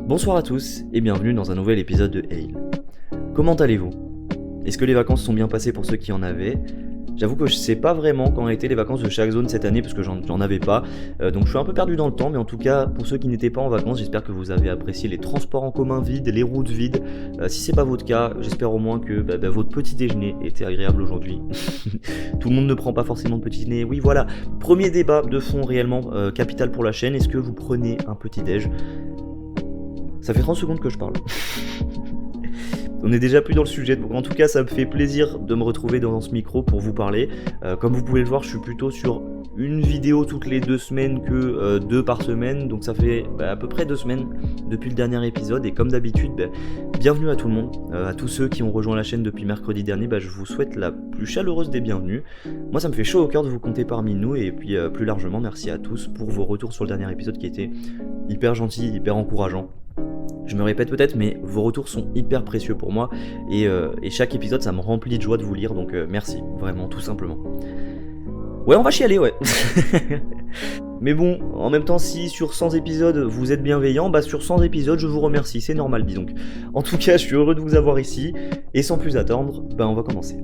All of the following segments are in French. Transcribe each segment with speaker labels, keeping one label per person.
Speaker 1: Bonsoir à tous et bienvenue dans un nouvel épisode de Hail. Comment allez-vous? Est-ce que les vacances sont bien passées pour ceux qui en avaient? J'avoue que je sais pas vraiment quand étaient les vacances de chaque zone cette année parce que j'en avais pas, donc je suis un peu perdu dans le temps, mais en tout cas pour ceux qui n'étaient pas en vacances, j'espère que vous avez apprécié les transports en commun vides, les routes vides. Si c'est pas votre cas, j'espère au moins que votre petit déjeuner était agréable aujourd'hui. Tout le monde ne prend pas forcément de petit déjeuner, oui voilà. Premier débat de fond réellement capital pour la chaîne, est-ce que vous prenez un petit déj? Ça fait 30 secondes que je parle. On est déjà plus dans le sujet, donc en tout cas ça me fait plaisir de me retrouver dans ce micro pour vous parler. Comme vous pouvez le voir, je suis plutôt sur une vidéo toutes les 2 semaines que 2 par semaine, donc ça fait à peu près 2 semaines depuis le dernier épisode, et comme d'habitude, bienvenue à tout le monde, à tous ceux qui ont rejoint la chaîne depuis mercredi dernier, je vous souhaite la plus chaleureuse des bienvenues. Moi ça me fait chaud au cœur de vous compter parmi nous, et puis plus largement merci à tous pour vos retours sur le dernier épisode qui était hyper gentil, hyper encourageant. Je me répète peut-être, mais vos retours sont hyper précieux pour moi, et chaque épisode ça me remplit de joie de vous lire, donc merci, vraiment, tout simplement. Ouais, on va chialer, ouais. Mais bon, en même temps, si sur 100 épisodes vous êtes bienveillant, sur 100 épisodes je vous remercie, c'est normal, dis donc. En tout cas, je suis heureux de vous avoir ici, et sans plus attendre, on va commencer.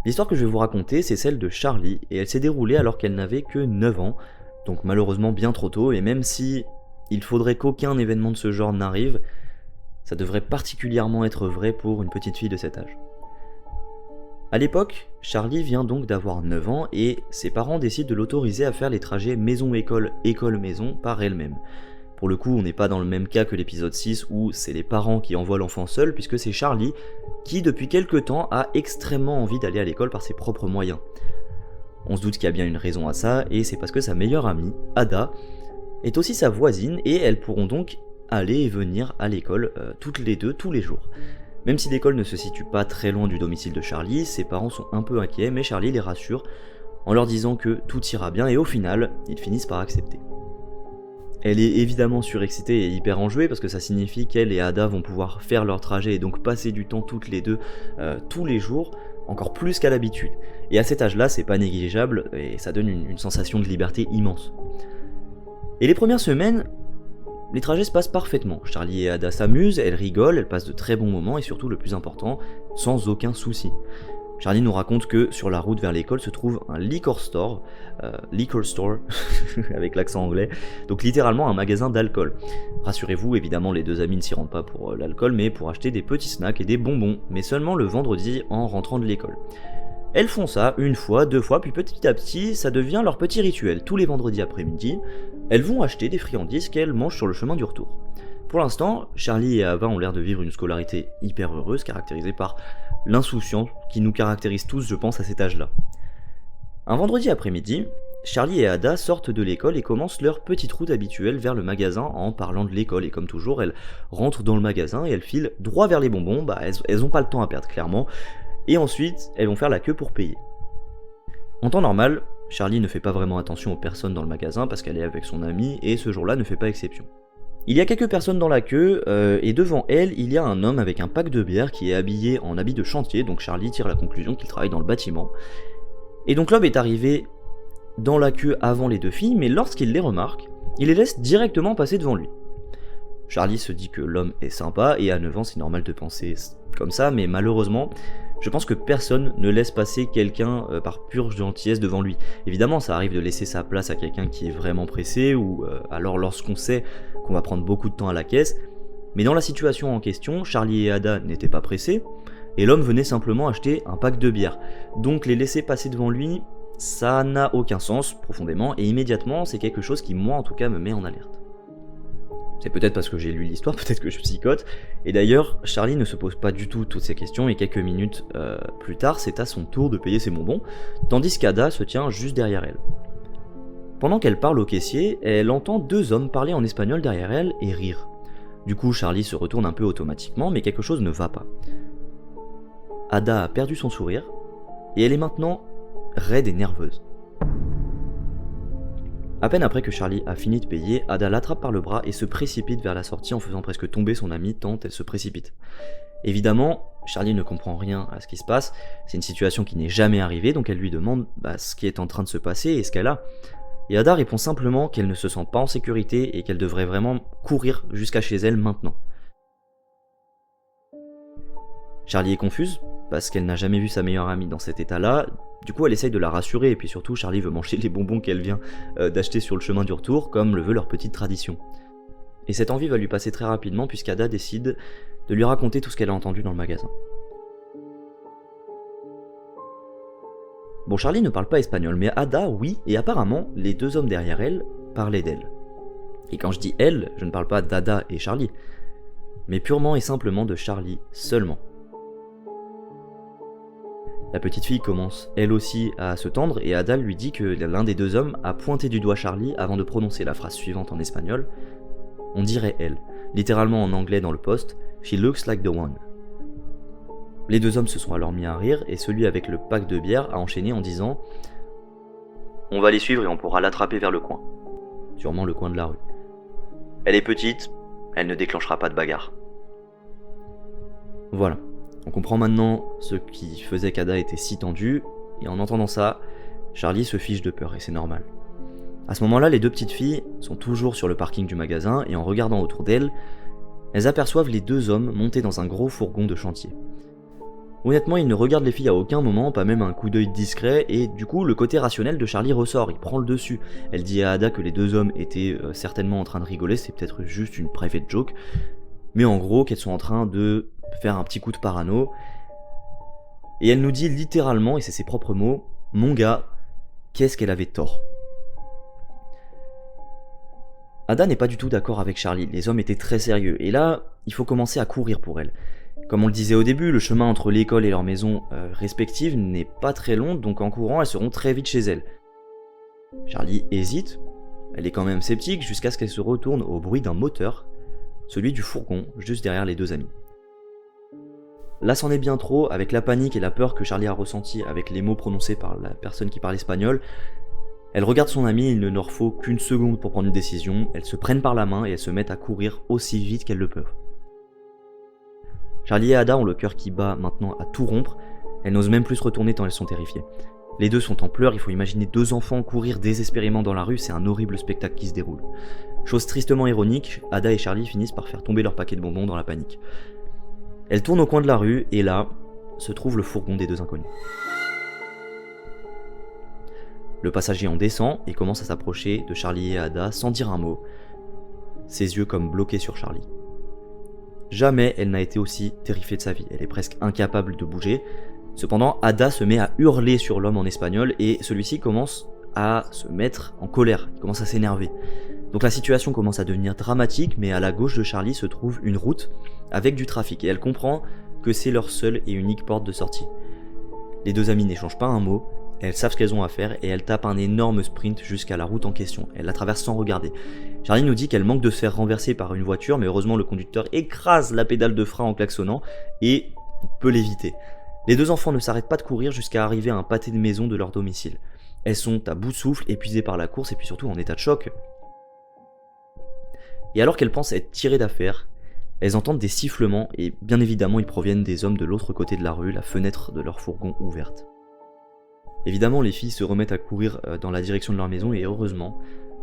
Speaker 1: L'histoire que je vais vous raconter, c'est celle de Charlie, et elle s'est déroulée alors qu'elle n'avait que 9 ans, donc malheureusement bien trop tôt, et même si il faudrait qu'aucun événement de ce genre n'arrive, ça devrait particulièrement être vrai pour une petite fille de cet âge. A l'époque, Charlie vient donc d'avoir 9 ans, et ses parents décident de l'autoriser à faire les trajets maison-école, école-maison par elle-même. Pour le coup, on n'est pas dans le même cas que l'épisode 6 où c'est les parents qui envoient l'enfant seul, puisque c'est Charlie qui, depuis quelques temps, a extrêmement envie d'aller à l'école par ses propres moyens. On se doute qu'il y a bien une raison à ça, et c'est parce que sa meilleure amie, Ada, est aussi sa voisine, et elles pourront donc aller et venir à l'école toutes les deux, tous les jours. Même si l'école ne se situe pas très loin du domicile de Charlie, ses parents sont un peu inquiets, mais Charlie les rassure en leur disant que tout ira bien, et au final, ils finissent par accepter. Elle est évidemment surexcitée et hyper enjouée parce que ça signifie qu'elle et Ada vont pouvoir faire leur trajet et donc passer du temps toutes les deux tous les jours, encore plus qu'à l'habitude. Et à cet âge-là, c'est pas négligeable et ça donne une sensation de liberté immense. Et les premières semaines, les trajets se passent parfaitement. Charlie et Ada s'amusent, elles rigolent, elles passent de très bons moments et surtout le plus important, sans aucun souci. Charlie nous raconte que sur la route vers l'école se trouve un liquor store, avec l'accent anglais, donc littéralement un magasin d'alcool. Rassurez-vous, évidemment les deux amis ne s'y rendent pas pour l'alcool, mais pour acheter des petits snacks et des bonbons, mais seulement le vendredi en rentrant de l'école. Elles font ça une fois, 2 fois, puis petit à petit, ça devient leur petit rituel. Tous les vendredis après-midi, elles vont acheter des friandises qu'elles mangent sur le chemin du retour. Pour l'instant, Charlie et Ava ont l'air de vivre une scolarité hyper heureuse, caractérisée par l'insouciance qui nous caractérise tous, je pense, à cet âge-là. Un vendredi après-midi, Charlie et Ada sortent de l'école et commencent leur petite route habituelle vers le magasin en parlant de l'école, et comme toujours, elles rentrent dans le magasin et elles filent droit vers les bonbons, elles ont pas le temps à perdre clairement, et ensuite, elles vont faire la queue pour payer. En temps normal, Charlie ne fait pas vraiment attention aux personnes dans le magasin parce qu'elle est avec son amie, et ce jour-là ne fait pas exception. Il y a quelques personnes dans la queue, et devant elle, il y a un homme avec un pack de bière qui est habillé en habit de chantier, donc Charlie tire la conclusion qu'il travaille dans le bâtiment. Et donc l'homme est arrivé dans la queue avant les 2 filles, mais lorsqu'il les remarque, il les laisse directement passer devant lui. Charlie se dit que l'homme est sympa, et à 9 ans c'est normal de penser comme ça, mais malheureusement, je pense que personne ne laisse passer quelqu'un par pure gentillesse devant lui. Évidemment, ça arrive de laisser sa place à quelqu'un qui est vraiment pressé, ou alors lorsqu'on sait qu'on va prendre beaucoup de temps à la caisse, mais dans la situation en question, Charlie et Ada n'étaient pas pressés, et l'homme venait simplement acheter un pack de bière. Donc les laisser passer devant lui, ça n'a aucun sens, profondément, et immédiatement, c'est quelque chose qui, moi en tout cas, me met en alerte. C'est peut-être parce que j'ai lu l'histoire, peut-être que je psychote, et d'ailleurs, Charlie ne se pose pas du tout toutes ces questions, et quelques minutes plus tard, c'est à son tour de payer ses bonbons, tandis qu'Ada se tient juste derrière elle. Pendant qu'elle parle au caissier, elle entend 2 hommes parler en espagnol derrière elle et rire. Du coup, Charlie se retourne un peu automatiquement, mais quelque chose ne va pas. Ada a perdu son sourire, et elle est maintenant raide et nerveuse. À peine après que Charlie a fini de payer, Ada l'attrape par le bras et se précipite vers la sortie en faisant presque tomber son amie tant elle se précipite. Évidemment, Charlie ne comprend rien à ce qui se passe, c'est une situation qui n'est jamais arrivée, donc elle lui demande ce qui est en train de se passer et ce qu'elle a. Et Ada répond simplement qu'elle ne se sent pas en sécurité et qu'elle devrait vraiment courir jusqu'à chez elle maintenant. Charlie est confuse, parce qu'elle n'a jamais vu sa meilleure amie dans cet état-là. Du coup, elle essaye de la rassurer, et puis surtout, Charlie veut manger les bonbons qu'elle vient d'acheter sur le chemin du retour, comme le veut leur petite tradition. Et cette envie va lui passer très rapidement, puisqu'Ada décide de lui raconter tout ce qu'elle a entendu dans le magasin. Bon, Charlie ne parle pas espagnol, mais Ada, oui, et apparemment, les deux hommes derrière elle parlaient d'elle. Et quand je dis elle, je ne parle pas d'Ada et Charlie, mais purement et simplement de Charlie seulement. La petite fille commence elle aussi à se tendre et Ada lui dit que l'un des deux hommes a pointé du doigt Charlie avant de prononcer la phrase suivante en espagnol. On dirait elle, littéralement en anglais dans le post, She looks like the one. Les deux hommes se sont alors mis à rire et celui avec le pack de bière a enchaîné en disant On va les suivre et on pourra l'attraper vers le coin. Sûrement le coin de la rue. Elle est petite, elle ne déclenchera pas de bagarre. Voilà. On comprend maintenant ce qui faisait qu'Ada était si tendue, et en entendant ça, Charlie se fiche de peur, et c'est normal. À ce moment-là, les deux petites filles sont toujours sur le parking du magasin, et en regardant autour d'elles, elles aperçoivent les deux hommes montés dans un gros fourgon de chantier. Honnêtement, ils ne regardent les filles à aucun moment, pas même un coup d'œil discret, et du coup, le côté rationnel de Charlie ressort, il prend le dessus. Elle dit à Ada que les deux hommes étaient certainement en train de rigoler, c'est peut-être juste une private joke, mais en gros, qu'elles sont en train de faire un petit coup de parano. Et elle nous dit littéralement, et c'est ses propres mots, mon gars, qu'est-ce qu'elle avait tort. Ada n'est pas du tout d'accord avec Charlie, les hommes étaient très sérieux, et là, il faut commencer à courir pour elle. Comme on le disait au début, le chemin entre l'école et leur maison respective n'est pas très long, donc en courant, elles seront très vite chez elles. Charlie hésite, elle est quand même sceptique, jusqu'à ce qu'elle se retourne au bruit d'un moteur, celui du fourgon, juste derrière les deux amis. Là c'en est bien trop, avec la panique et la peur que Charlie a ressentie avec les mots prononcés par la personne qui parle espagnol. Elle regarde son ami, il ne leur faut qu'une seconde pour prendre une décision, elles se prennent par la main et elles se mettent à courir aussi vite qu'elles le peuvent. Charlie et Ada ont le cœur qui bat maintenant à tout rompre, elles n'osent même plus se retourner tant elles sont terrifiées. Les deux sont en pleurs, il faut imaginer deux enfants courir désespérément dans la rue, c'est un horrible spectacle qui se déroule. Chose tristement ironique, Ada et Charlie finissent par faire tomber leur paquet de bonbons dans la panique. Elles tournent au coin de la rue et là se trouve le fourgon des deux inconnus. Le passager en descend et commence à s'approcher de Charlie et Ada sans dire un mot, ses yeux comme bloqués sur Charlie. Jamais elle n'a été aussi terrifiée de sa vie, elle est presque incapable de bouger. Cependant, Ada se met à hurler sur l'homme en espagnol et celui-ci commence à se mettre en colère, il commence à s'énerver. Donc la situation commence à devenir dramatique, mais à la gauche de Charlie se trouve une route avec du trafic, et elle comprend que c'est leur seule et unique porte de sortie. Les deux amies n'échangent pas un mot, elles savent ce qu'elles ont à faire, et elles tapent un énorme sprint jusqu'à la route en question. Elles la traversent sans regarder. Charlie nous dit qu'elle manque de se faire renverser par une voiture, mais heureusement le conducteur écrase la pédale de frein en klaxonnant, et peut l'éviter. Les deux enfants ne s'arrêtent pas de courir jusqu'à arriver à un pâté de maison de leur domicile. Elles sont à bout de souffle, épuisées par la course, et puis surtout en état de choc. Et alors qu'elles pensent être tirées d'affaire, elles entendent des sifflements et bien évidemment ils proviennent des hommes de l'autre côté de la rue, la fenêtre de leur fourgon ouverte. Évidemment les filles se remettent à courir dans la direction de leur maison et heureusement,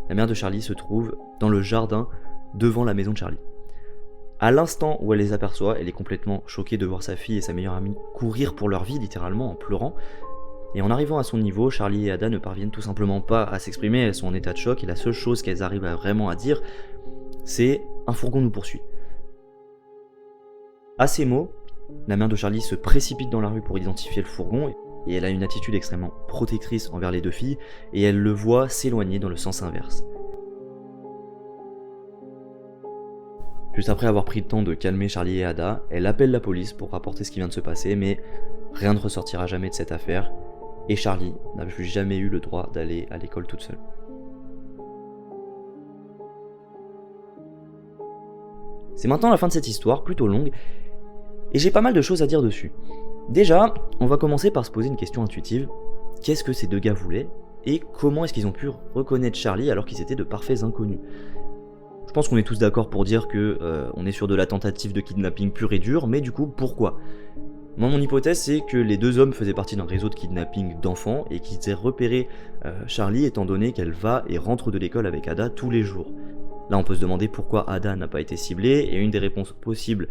Speaker 1: la mère de Charlie se trouve dans le jardin devant la maison de Charlie. À l'instant où elle les aperçoit, elle est complètement choquée de voir sa fille et sa meilleure amie courir pour leur vie littéralement en pleurant. Et en arrivant à son niveau, Charlie et Ada ne parviennent tout simplement pas à s'exprimer, elles sont en état de choc et la seule chose qu'elles arrivent vraiment à dire, c'est « un fourgon nous poursuit ». À ces mots, la mère de Charlie se précipite dans la rue pour identifier le fourgon et elle a une attitude extrêmement protectrice envers les deux filles et elle le voit s'éloigner dans le sens inverse. Juste après avoir pris le temps de calmer Charlie et Ada, elle appelle la police pour rapporter ce qui vient de se passer, mais rien ne ressortira jamais de cette affaire et Charlie n'a plus jamais eu le droit d'aller à l'école toute seule. C'est maintenant la fin de cette histoire, plutôt longue, et j'ai pas mal de choses à dire dessus. Déjà, on va commencer par se poser une question intuitive. Qu'est-ce que ces deux gars voulaient, et comment est-ce qu'ils ont pu reconnaître Charlie alors qu'ils étaient de parfaits inconnus. Je pense qu'on est tous d'accord pour dire que on est sur de la tentative de kidnapping pure et dure, mais du coup pourquoi? Moi, mon hypothèse, c'est que les deux hommes faisaient partie d'un réseau de kidnapping d'enfants et qu'ils aient repéré Charlie étant donné qu'elle va et rentre de l'école avec Ada tous les jours. Là, on peut se demander pourquoi Ada n'a pas été ciblée, et une des réponses possibles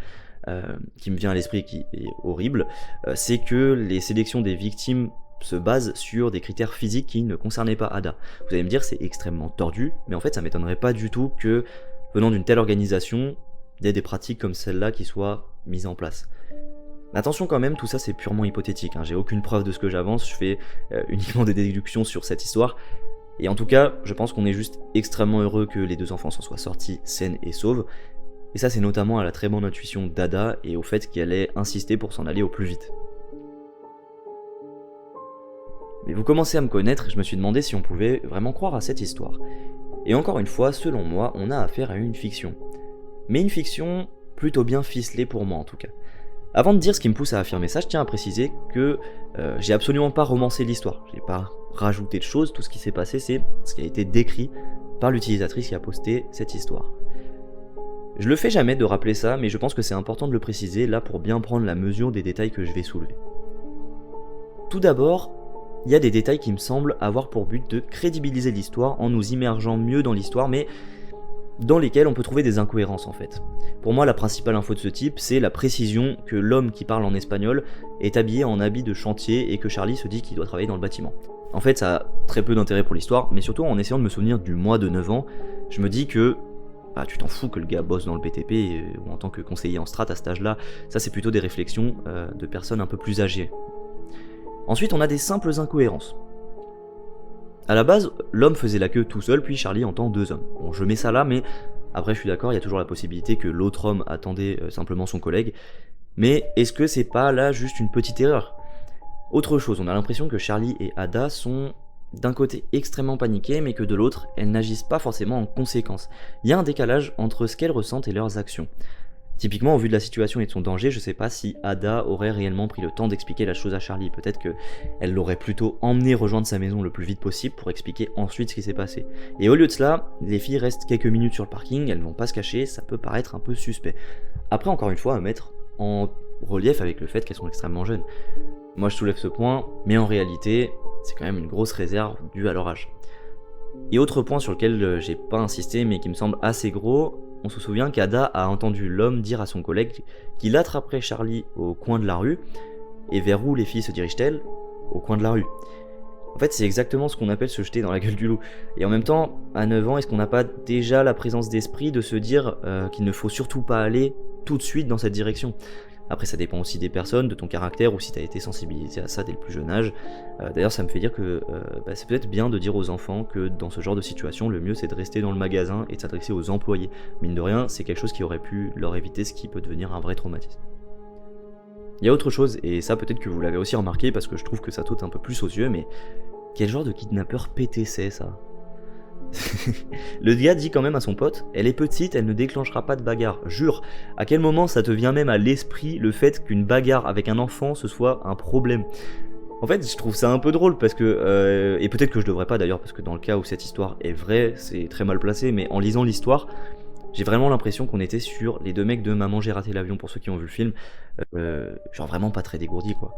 Speaker 1: qui me vient à l'esprit et qui est horrible, c'est que les sélections des victimes se basent sur des critères physiques qui ne concernaient pas Ada. Vous allez me dire, c'est extrêmement tordu, mais en fait, ça m'étonnerait pas du tout que, venant d'une telle organisation, il y ait des pratiques comme celle-là qui soient mises en place. Attention quand même, tout ça c'est purement hypothétique, j'ai aucune preuve de ce que j'avance, je fais uniquement des déductions sur cette histoire, et en tout cas, je pense qu'on est juste extrêmement heureux que les deux enfants s'en soient sortis saines et sauves, et ça c'est notamment à la très bonne intuition d'Ada et au fait qu'elle ait insisté pour s'en aller au plus vite. Mais vous commencez à me connaître, je me suis demandé si on pouvait vraiment croire à cette histoire. Et encore une fois, selon moi, on a affaire à une fiction. Mais une fiction plutôt bien ficelée pour moi en tout cas. Avant de dire ce qui me pousse à affirmer ça, je tiens à préciser que j'ai absolument pas romancé l'histoire, j'ai pas rajouté de choses, tout ce qui s'est passé c'est ce qui a été décrit par l'utilisatrice qui a posté cette histoire. Je le fais jamais de rappeler ça, mais je pense que c'est important de le préciser là pour bien prendre la mesure des détails que je vais soulever. Tout d'abord, il y a des détails qui me semblent avoir pour but de crédibiliser l'histoire en nous immergeant mieux dans l'histoire, mais dans lesquels on peut trouver des incohérences en fait. Pour moi, la principale info de ce type, c'est la précision que l'homme qui parle en espagnol est habillé en habit de chantier et que Charlie se dit qu'il doit travailler dans le bâtiment. En fait, ça a très peu d'intérêt pour l'histoire, mais surtout en essayant de me souvenir du mois de 9 ans, je me dis que tu t'en fous que le gars bosse dans le BTP ou en tant que conseiller en strat à cet âge-là, ça c'est plutôt des réflexions de personnes un peu plus âgées. Ensuite, on a des simples incohérences. A la base, l'homme faisait la queue tout seul, puis Charlie entend deux hommes. Bon, je mets ça là, mais après je suis d'accord, il y a toujours la possibilité que l'autre homme attendait simplement son collègue. Mais est-ce que c'est pas là juste une petite erreur? Autre chose, on a l'impression que Charlie et Ada sont d'un côté extrêmement paniquées, mais que de l'autre, elles n'agissent pas forcément en conséquence. Il y a un décalage entre ce qu'elles ressentent et leurs actions. Typiquement, au vu de la situation et de son danger, je sais pas si Ada aurait réellement pris le temps d'expliquer la chose à Charlie. Peut-être qu'elle l'aurait plutôt emmené rejoindre sa maison le plus vite possible pour expliquer ensuite ce qui s'est passé. Et au lieu de cela, les filles restent quelques minutes sur le parking, elles vont pas se cacher, ça peut paraître un peu suspect. Après, encore une fois, à mettre en relief avec le fait qu'elles sont extrêmement jeunes. Moi je soulève ce point, mais en réalité, c'est quand même une grosse réserve due à leur âge. Et autre point sur lequel j'ai pas insisté, mais qui me semble assez gros, on se souvient qu'Ada a entendu l'homme dire à son collègue qu'il attraperait Charlie au coin de la rue, et vers où les filles se dirigent-elles? Au coin de la rue. En fait, c'est exactement ce qu'on appelle se jeter dans la gueule du loup. Et en même temps, à 9 ans, est-ce qu'on n'a pas déjà la présence d'esprit de se dire qu'il ne faut surtout pas aller tout de suite dans cette direction? Après, ça dépend aussi des personnes, de ton caractère, ou si tu as été sensibilisé à ça dès le plus jeune âge. D'ailleurs, ça me fait dire que c'est peut-être bien de dire aux enfants que dans ce genre de situation, le mieux c'est de rester dans le magasin et de s'adresser aux employés. Mine de rien, c'est quelque chose qui aurait pu leur éviter ce qui peut devenir un vrai traumatisme. Il y a autre chose, et ça peut-être que vous l'avez aussi remarqué parce que je trouve que ça saute un peu plus aux yeux, mais quel genre de kidnappeur pété c'est ça? Le gars dit quand même à son pote, elle est petite, elle ne déclenchera pas de bagarre, jure. À quel moment ça te vient même à l'esprit le fait qu'une bagarre avec un enfant ce soit un problème? En fait, je trouve ça un peu drôle parce que, et peut-être que je devrais pas d'ailleurs, parce que dans le cas où cette histoire est vraie, c'est très mal placé, mais en lisant l'histoire, j'ai vraiment l'impression qu'on était sur les deux mecs de Maman j'ai raté l'avion pour ceux qui ont vu le film, genre vraiment pas très dégourdis quoi.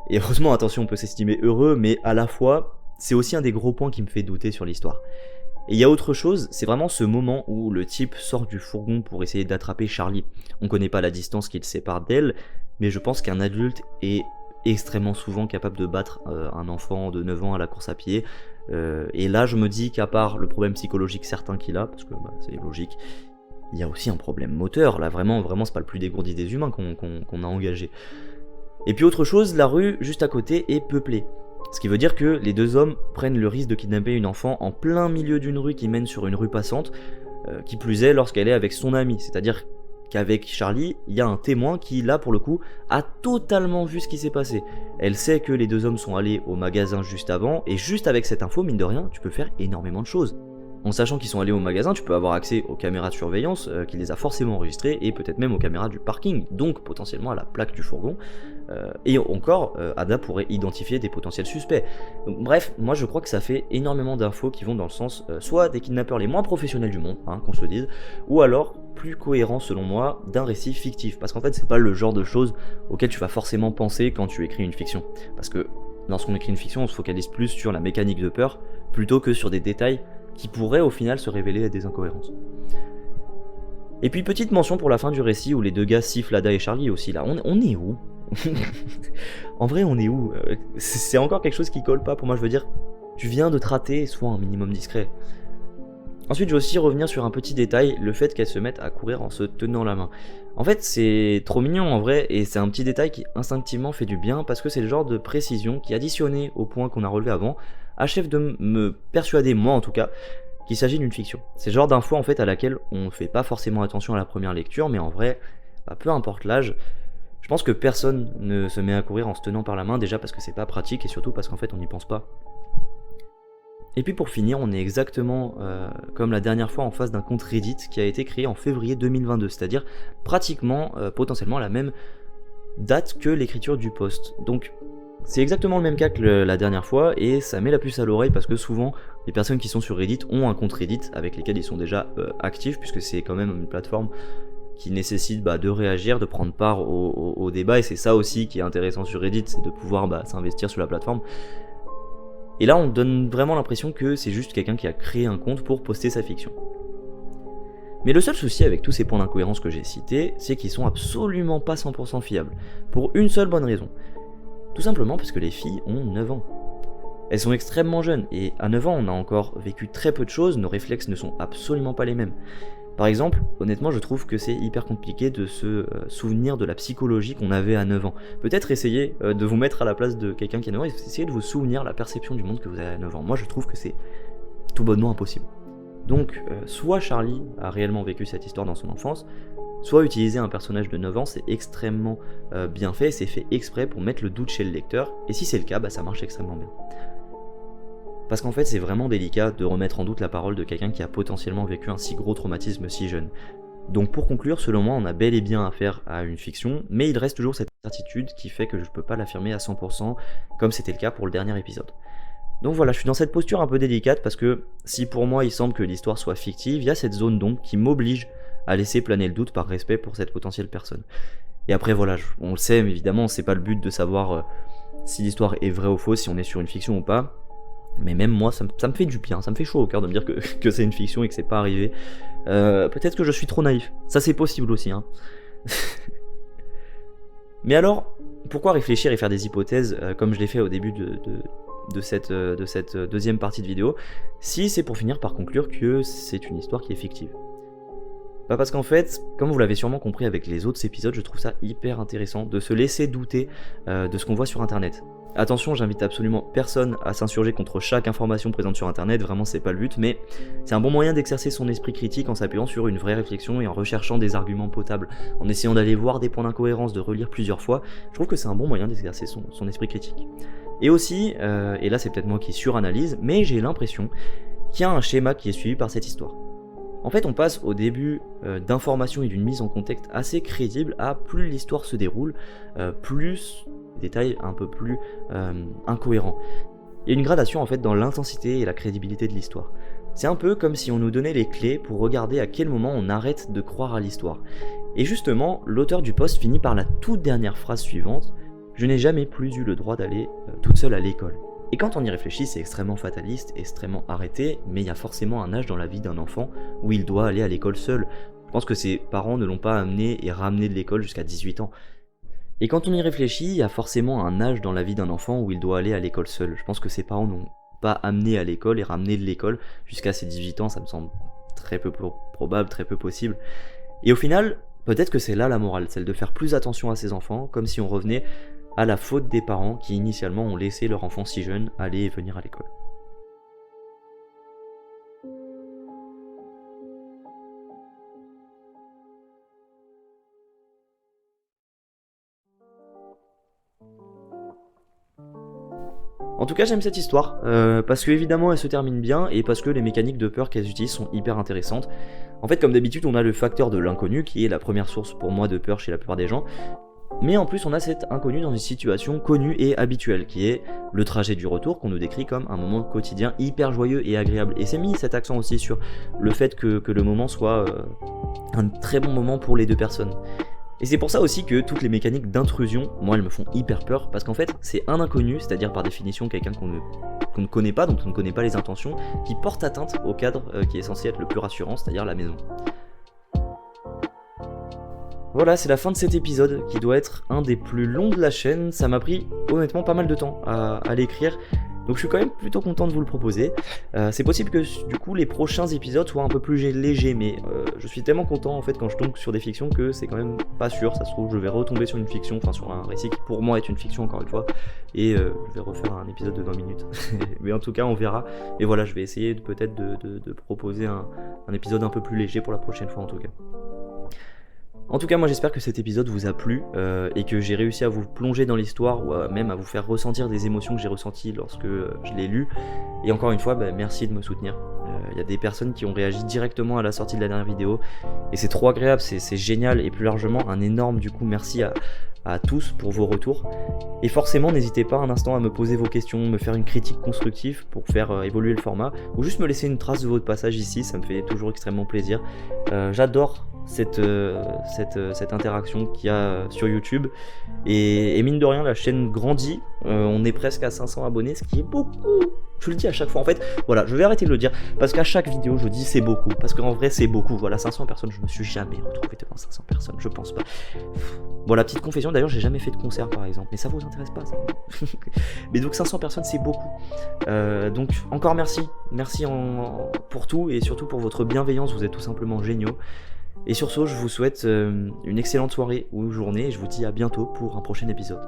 Speaker 1: Et heureusement, attention, on peut s'estimer heureux, mais à la fois, c'est aussi un des gros points qui me fait douter sur l'histoire. Et il y a autre chose, c'est vraiment ce moment où le type sort du fourgon pour essayer d'attraper Charlie. On connaît pas la distance qui le sépare d'elle, mais je pense qu'un adulte est extrêmement souvent capable de battre un enfant de 9 ans à la course à pied. Et là, je me dis qu'à part le problème psychologique certain qu'il a, parce que c'est logique, il y a aussi un problème moteur. Là, vraiment, c'est pas le plus dégourdi des humains qu'on a engagé. Et puis autre chose, la rue juste à côté est peuplée. Ce qui veut dire que les deux hommes prennent le risque de kidnapper une enfant en plein milieu d'une rue qui mène sur une rue passante, qui plus est lorsqu'elle est avec son ami. C'est-à-dire qu'avec Charlie, il y a un témoin qui, là pour le coup, a totalement vu ce qui s'est passé. Elle sait que les deux hommes sont allés au magasin juste avant, et juste avec cette info, mine de rien, tu peux faire énormément de choses. En sachant qu'ils sont allés au magasin, tu peux avoir accès aux caméras de surveillance, qui les a forcément enregistrées, et peut-être même aux caméras du parking, donc potentiellement à la plaque du fourgon. Et encore, Ada pourrait identifier des potentiels suspects. Donc, bref, moi je crois que ça fait énormément d'infos qui vont dans le sens soit des kidnappeurs les moins professionnels du monde, hein, qu'on se le dise, ou alors plus cohérent selon moi d'un récit fictif. Parce qu'en fait c'est pas le genre de choses auquel tu vas forcément penser quand tu écris une fiction. Parce que lorsqu'on écrit une fiction, on se focalise plus sur la mécanique de peur plutôt que sur des détails qui pourraient au final se révéler être des incohérences. Et puis petite mention pour la fin du récit où les deux gars sifflent Ada et Charlie aussi là. On est où? En vrai, on est où? C'est encore quelque chose qui colle pas pour moi, je veux dire. Tu viens de te rater, sois un minimum discret. Ensuite, je vais aussi revenir sur un petit détail, le fait qu'elle se mette à courir en se tenant la main. En fait, c'est trop mignon en vrai, et c'est un petit détail qui instinctivement fait du bien, parce que c'est le genre de précision qui, additionné au point qu'on a relevé avant, achève de me persuader, moi en tout cas, qu'il s'agit d'une fiction. C'est le genre d'info en fait à laquelle on ne fait pas forcément attention à la première lecture, mais en vrai, bah, peu importe l'âge, je pense que personne ne se met à courir en se tenant par la main, déjà parce que c'est pas pratique, et surtout parce qu'en fait on n'y pense pas. Et puis pour finir, on est exactement comme la dernière fois en face d'un compte Reddit qui a été créé en février 2022, c'est-à-dire pratiquement, potentiellement à la même date que l'écriture du post. Donc c'est exactement le même cas que la dernière fois, et ça met la puce à l'oreille parce que souvent les personnes qui sont sur Reddit ont un compte Reddit avec lesquels ils sont déjà actifs, puisque c'est quand même une plateforme qui nécessite de réagir, de prendre part au débat, et c'est ça aussi qui est intéressant sur Reddit, c'est de pouvoir s'investir sur la plateforme. Et là, on donne vraiment l'impression que c'est juste quelqu'un qui a créé un compte pour poster sa fiction. Mais le seul souci avec tous ces points d'incohérence que j'ai cités, c'est qu'ils sont absolument pas 100% fiables, pour une seule bonne raison. Tout simplement parce que les filles ont 9 ans. Elles sont extrêmement jeunes, et à 9 ans, on a encore vécu très peu de choses, nos réflexes ne sont absolument pas les mêmes. Par exemple, honnêtement, je trouve que c'est hyper compliqué de se souvenir de la psychologie qu'on avait à 9 ans. Peut-être essayer de vous mettre à la place de quelqu'un qui a 9 ans et essayer de vous souvenir la perception du monde que vous avez à 9 ans. Moi, je trouve que c'est tout bonnement impossible. Donc, soit Charlie a réellement vécu cette histoire dans son enfance, soit utiliser un personnage de 9 ans, c'est extrêmement bien fait, c'est fait exprès pour mettre le doute chez le lecteur, et si c'est le cas, ça marche extrêmement bien. Parce qu'en fait, c'est vraiment délicat de remettre en doute la parole de quelqu'un qui a potentiellement vécu un si gros traumatisme si jeune. Donc pour conclure, selon moi, on a bel et bien affaire à une fiction, mais il reste toujours cette certitude qui fait que je ne peux pas l'affirmer à 100%, comme c'était le cas pour le dernier épisode. Donc voilà, je suis dans cette posture un peu délicate parce que si pour moi il semble que l'histoire soit fictive, il y a cette zone d'ombre qui m'oblige à laisser planer le doute par respect pour cette potentielle personne. Et après voilà, on le sait, mais évidemment, c'est pas le but de savoir si l'histoire est vraie ou fausse, si on est sur une fiction ou pas. Mais même moi, ça me fait du bien, ça me fait chaud au cœur de me dire que c'est une fiction et que c'est pas arrivé. Peut-être que je suis trop naïf, ça c'est possible aussi. Hein. Mais alors, pourquoi réfléchir et faire des hypothèses comme je l'ai fait au début de cette deuxième partie de vidéo, si c'est pour finir par conclure que c'est une histoire qui est fictive? Parce qu'en fait, comme vous l'avez sûrement compris avec les autres épisodes, je trouve ça hyper intéressant de se laisser douter de ce qu'on voit sur internet. Attention, j'invite absolument personne à s'insurger contre chaque information présente sur internet, vraiment c'est pas le but, mais c'est un bon moyen d'exercer son esprit critique en s'appuyant sur une vraie réflexion et en recherchant des arguments potables, en essayant d'aller voir des points d'incohérence, de relire plusieurs fois. Je trouve que c'est un bon moyen d'exercer son esprit critique. Et aussi, et là c'est peut-être moi qui suranalyse, mais j'ai l'impression qu'il y a un schéma qui est suivi par cette histoire. En fait, on passe au début d'informations et d'une mise en contexte assez crédible à plus l'histoire se déroule, plus des détails un peu plus incohérents. Il y a une gradation en fait dans l'intensité et la crédibilité de l'histoire. C'est un peu comme si on nous donnait les clés pour regarder à quel moment on arrête de croire à l'histoire. Et justement, l'auteur du post finit par la toute dernière phrase suivante: « Je n'ai jamais plus eu le droit d'aller toute seule à l'école ». Et quand on y réfléchit, c'est extrêmement fataliste, extrêmement arrêté, mais il y a forcément un âge dans la vie d'un enfant où il doit aller à l'école seul. Je pense que ses parents ne l'ont pas amené et ramené de l'école jusqu'à 18 ans. Et quand on y réfléchit, il y a forcément un âge dans la vie d'un enfant où il doit aller à l'école seul. Je pense que ses parents n'ont pas amené à l'école et ramené de l'école jusqu'à ses 18 ans, ça me semble très peu probable, très peu possible. Et au final, peut-être que c'est là la morale, celle de faire plus attention à ses enfants, comme si on revenait à la faute des parents qui initialement ont laissé leur enfant si jeune aller et venir à l'école. En tout cas j'aime cette histoire, parce que évidemment elle se termine bien, et parce que les mécaniques de peur qu'elles utilisent sont hyper intéressantes. En fait comme d'habitude on a le facteur de l'inconnu qui est la première source pour moi de peur chez la plupart des gens, mais en plus on a cet inconnu dans une situation connue et habituelle, qui est le trajet du retour qu'on nous décrit comme un moment quotidien hyper joyeux et agréable. Et c'est mis cet accent aussi sur le fait que le moment soit un très bon moment pour les deux personnes. Et c'est pour ça aussi que toutes les mécaniques d'intrusion, moi elles me font hyper peur, parce qu'en fait c'est un inconnu, c'est-à-dire par définition quelqu'un qu'on ne connaît pas, dont on ne connaît pas les intentions, qui porte atteinte au cadre qui est censé être le plus rassurant, c'est-à-dire la maison. Voilà, c'est la fin de cet épisode qui doit être un des plus longs de la chaîne. Ça m'a pris honnêtement pas mal de temps à l'écrire, donc je suis quand même plutôt content de vous le proposer. C'est possible que du coup les prochains épisodes soient un peu plus légers, mais je suis tellement content en fait quand je tombe sur des fictions que c'est quand même pas sûr. Ça se trouve je vais retomber sur une fiction, enfin sur un récit qui pour moi est une fiction encore une fois, et je vais refaire un épisode de 20 minutes. Mais en tout cas on verra, et voilà, je vais essayer peut-être de proposer un épisode un peu plus léger pour la prochaine fois en tout cas. En tout cas, moi j'espère que cet épisode vous a plu et que j'ai réussi à vous plonger dans l'histoire, ou même à vous faire ressentir des émotions que j'ai ressenties lorsque je l'ai lu. Et encore une fois, merci de me soutenir. Il y a des personnes qui ont réagi directement à la sortie de la dernière vidéo et c'est trop agréable, c'est génial, et plus largement un énorme du coup merci à tous pour vos retours. Et forcément n'hésitez pas un instant à me poser vos questions, me faire une critique constructive pour faire évoluer le format, ou juste me laisser une trace de votre passage ici, ça me fait toujours extrêmement plaisir. J'adore cette interaction qu'il y a sur YouTube, et mine de rien la chaîne grandit, on est presque à 500 abonnés, ce qui est beaucoup. Je le dis à chaque fois en fait, voilà, je vais arrêter de le dire, parce qu'à chaque vidéo je dis c'est beaucoup, parce qu'en vrai c'est beaucoup, voilà, 500 personnes, je me suis jamais retrouvé devant 500 personnes, je pense pas. Bon, la petite confession, d'ailleurs j'ai jamais fait de concert par exemple, mais ça vous intéresse pas ça. Mais donc 500 personnes c'est beaucoup, donc encore merci pour tout, et surtout pour votre bienveillance, vous êtes tout simplement géniaux. Et sur ce, je vous souhaite une excellente soirée ou journée, et je vous dis à bientôt pour un prochain épisode.